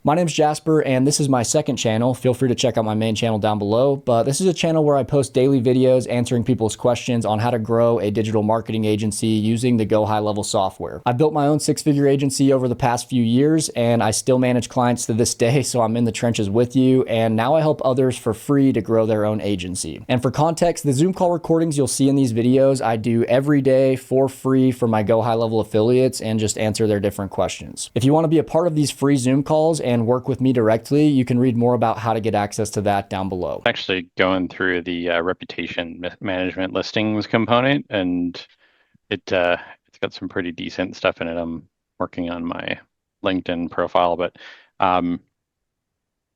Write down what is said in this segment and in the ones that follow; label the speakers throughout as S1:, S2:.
S1: My name's Jasper, and this is my second channel. Feel free to check out my main channel down below. But this is a channel where I post daily videos answering people's questions on how to grow a digital marketing agency using the GoHighLevel software. I've built my own six-figure agency over the past few years, and I still manage clients to this day, so I'm in the trenches with you. And now I help others for free to grow their own agency. And for context, the Zoom call recordings you'll see in these videos, I do every day for free for my GoHighLevel affiliates and just answer their different questions. If you want to be a part of these free Zoom calls and work with me directly, you can read more about how to get access to that down below.
S2: Actually going through the reputation management listings component, and it's got some pretty decent stuff in it. I'm working on my LinkedIn profile, but um,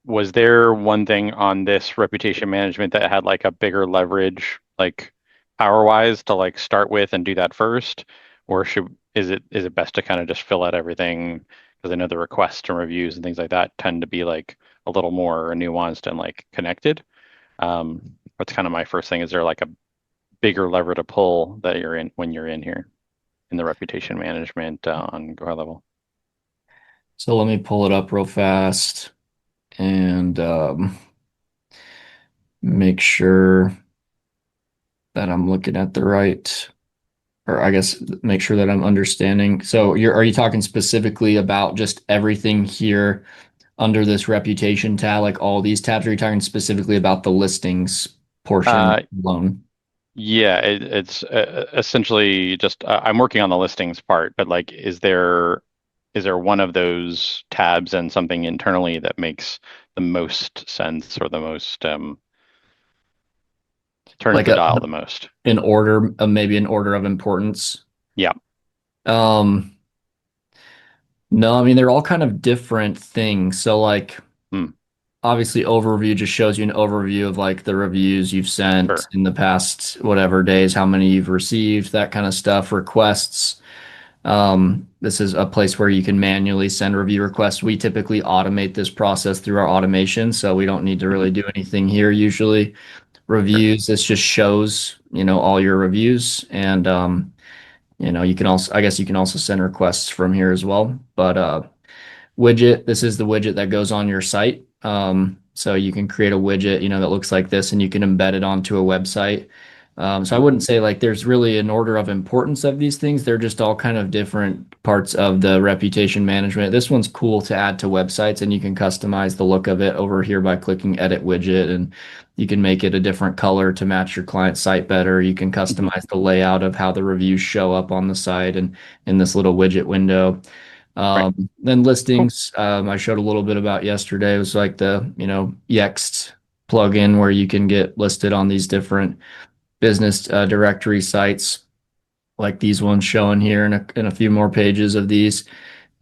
S2: was there one thing on this reputation management that had like a bigger leverage, like power-wise, to like start with and do that first, or should is it best to kind of just fill out everything? Because I know the requests and reviews and things like that tend to be like a little more nuanced and like connected. That's kind of my first thing. Is there like a bigger lever to pull that you're in when you're in here in the reputation management on GoHighLevel?
S1: So let me pull it up real fast and make sure that I'm looking at the right, or I guess make sure that I'm understanding. So are you talking specifically about just everything here under this reputation tab, like all these tabs? Or are you talking specifically about the listings portion
S2: Uh,
S1: alone?
S2: yeah, it's essentially just I'm working on the listings part, but like, is there one of those tabs and something internally that makes the most sense or the most turns
S1: Like
S2: the dial the most?
S1: an order, maybe an order of importance.
S2: Yeah.
S1: Um, no, I mean they're all kind of different things. So like
S2: Hmm.
S1: obviously overview just shows you an overview of like the reviews you've sent
S2: Sure.
S1: in the past whatever days, how many you've received, that kind of stuff. Requests. This is a place where you can manually send review requests. We typically automate this process through our automation, so we don't need to
S2: Hmm.
S1: really do anything here usually.
S2: Sure.
S1: Reviews, this just shows, all your reviews. And you can also, I guess you can also send requests from here as well. But widget, this is the widget that goes on your site. So you can create a widget, that looks like this, and you can embed it onto a website. So I
S2: Hmm.
S1: wouldn't say like there's really an order of importance of these things. They're just all kind of different parts of the reputation management. This one's cool to add to websites, and you can customize the look of it over here by clicking edit widget, and you can make it a different color to match your client site better. You can
S2: Hmm.
S1: customize the layout of how the reviews show up on the site and in this little widget window.
S2: Right.
S1: Then
S2: Cool.
S1: listings, I showed a little bit about yesterday. It was like the, Yext plugin where you can get listed on these different business directory sites, like these ones showing here, in a few more pages of these.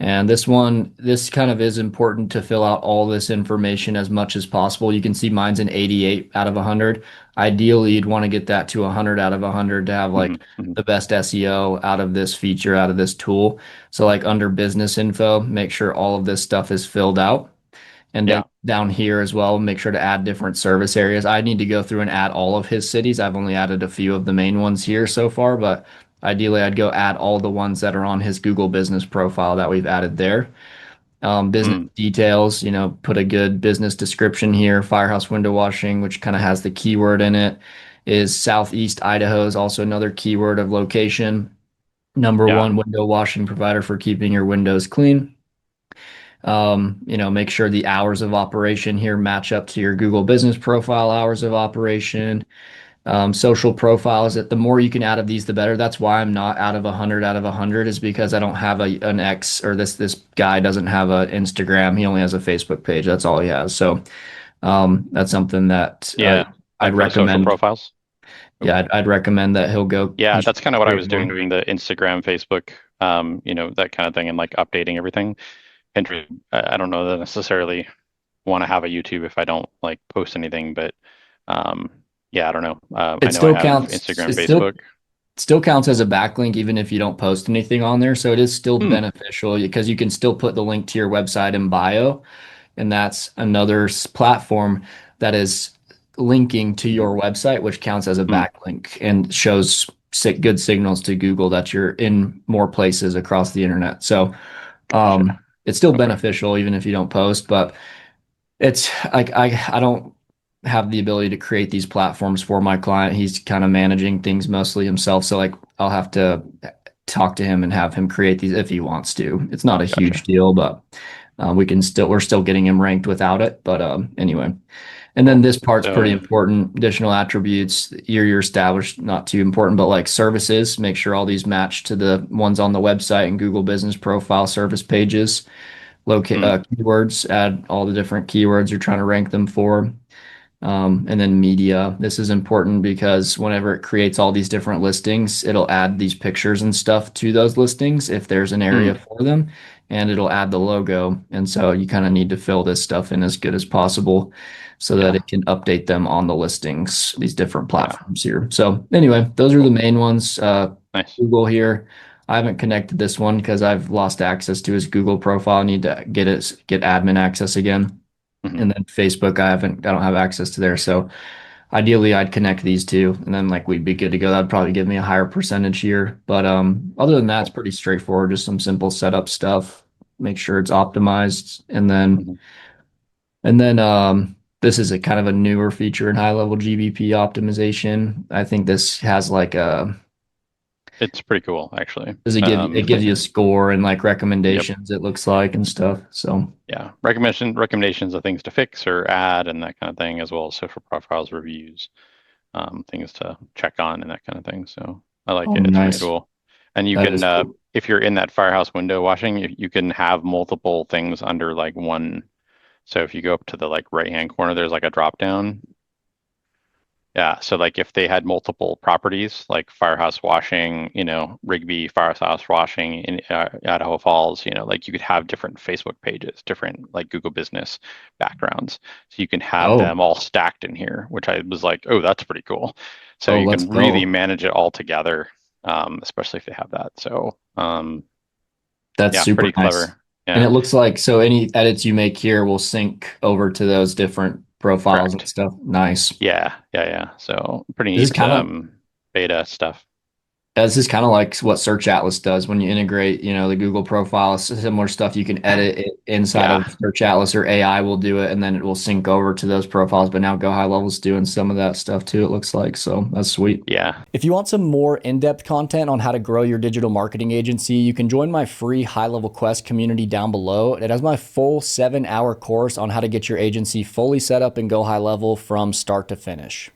S1: And this kind of is important to fill out all this information as much as possible. You can see mine's an 88 out of 100. Ideally, you'd want to get that to 100 out of 100 to have
S2: Hmm.
S1: like
S2: Hmm.
S1: the best SEO out of this feature, out of this tool. So like under business info, make sure all of this stuff is filled out. And then
S2: Yeah.
S1: down here as well, make sure to add different service areas. I need to go through and add all of his cities. I've only added a few of the main ones here so far, but ideally I'd go add all the ones that are on his Google business profile that we've added there. Business
S2: Hmm.
S1: details, put a good business description here. Firehouse window washing, which kind of has the keyword in it, is Southeast Idaho is also another keyword of location. Number
S2: Yeah.
S1: one window washing provider for keeping your windows clean. Make sure the hours of operation here match up to your Google business profile hours of operation. Social profiles, that the more you can add of these, the better. That's why I'm not out of 100 out of 100, is because I don't have an X, or this guy doesn't have an Instagram. He only has a Facebook page. That's all he has. So that's something that
S2: Yeah.
S1: I'd
S2: Like for the social
S1: recommend.
S2: profiles.
S1: Yeah, I'd recommend that he'll go. He
S2: Yeah,
S1: should
S2: that's kind of what I
S1: create
S2: was
S1: one.
S2: doing the Instagram, Facebook, that kind of thing, and like updating everything. Pinterest, I don't know that I necessarily want to have a YouTube if I don't like post anything, but um, yeah, I don't know. I
S1: It
S2: know I
S1: still
S2: have
S1: counts.
S2: Instagram, Facebook.
S1: Still counts as a backlink even if you don't post anything on there. So it is still
S2: Hmm.
S1: beneficial because you can still put the link to your website in bio, and that's another platform that is linking to
S2: Hmm.
S1: your website, which counts as a
S2: Hmm.
S1: backlink and shows good signals to Google that you're in more places across the internet. So,
S2: Gotcha.
S1: It's still
S2: Okay.
S1: beneficial even if you don't post, but it's like I don't have the ability to create these platforms for my client. He's kind of managing things mostly himself. So like I'll have to talk to him and have him create these if he wants to. It's not a huge
S2: Gotcha.
S1: deal, but we're still getting him ranked without it. But anyway. And then
S2: Cool.
S1: this part's pretty
S2: So,
S1: important. Additional attributes, you're established, not too important, but like services, make sure all these match to the ones on the website and Google Business Profile service pages. Locate
S2: mm,
S1: keywords, add all the different keywords you're trying to rank them for. And then media. This is important because whenever it creates all these different listings, it'll add these pictures and stuff to those listings if there's an area
S2: mm,
S1: for them, and it'll add the logo. And so you kind of need to fill this stuff in as good as possible so that
S2: yeah,
S1: it can update them on the listings, these different
S2: yeah,
S1: platforms here. So anyway, those are the
S2: cool.
S1: main ones.
S2: Nice.
S1: Google here. I haven't connected this one because I've lost access to his Google profile. I need to get admin access again.
S2: Hmm.
S1: And then Facebook, I don't have access to there. So ideally I'd connect these two and then like we'd be good to go. That'd probably give me a higher percentage here. But other than that, it's
S2: Cool.
S1: pretty straightforward, just some simple setup stuff. Make sure it's optimized. And then this is a kind of a newer feature in high level GBP optimization. I think this has like a
S2: It's pretty cool, actually.
S1: does it gives you a score and like
S2: Yep.
S1: recommendations it looks like and stuff. So
S2: Yeah. Recommendations of things to fix or add and that kind of thing, as well as social profiles, reviews, things to check on and that kind of thing. So I like
S1: oh
S2: it. It's pretty
S1: nice.
S2: cool. And you
S1: That
S2: can,
S1: is cool.
S2: if you're in that Firehouse window washing, you can have multiple things under like one. So if you go up to the like right-hand corner, there's like a drop down. Yeah, so like if they had multiple properties like Firehouse Washing, Rigby Firehouse Washing in Idaho Falls, like you could have different Facebook pages, different like Google Business backgrounds. So you can have
S1: Oh,
S2: them all stacked in here, which I was like, oh, that's pretty cool. So
S1: oh,
S2: you
S1: let's
S2: can really
S1: go.
S2: manage it all together, especially if they have that. So
S1: That's
S2: yeah,
S1: super
S2: pretty
S1: nice.
S2: clever.
S1: And it
S2: Yeah.
S1: looks like so any edits you make here will sync over to those different profiles and
S2: Correct.
S1: stuff. Nice.
S2: Yeah, yeah, yeah. So pretty
S1: This is
S2: neat
S1: kind of
S2: beta stuff.
S1: this is kind of like what Search Atlas does when you integrate, the Google profile, similar stuff you can edit it inside of
S2: Yeah.
S1: Search Atlas or AI will do it and then it will sync over to those profiles. But now GoHighLevel's doing some of that stuff too, it looks like. So that's sweet.
S2: Yeah.
S1: If you want some more in-depth content on how to grow your digital marketing agency, you can join my free HighLevel Quest community down below. It has my full 7-hour course on how to get your agency fully set up and go high level from start to finish.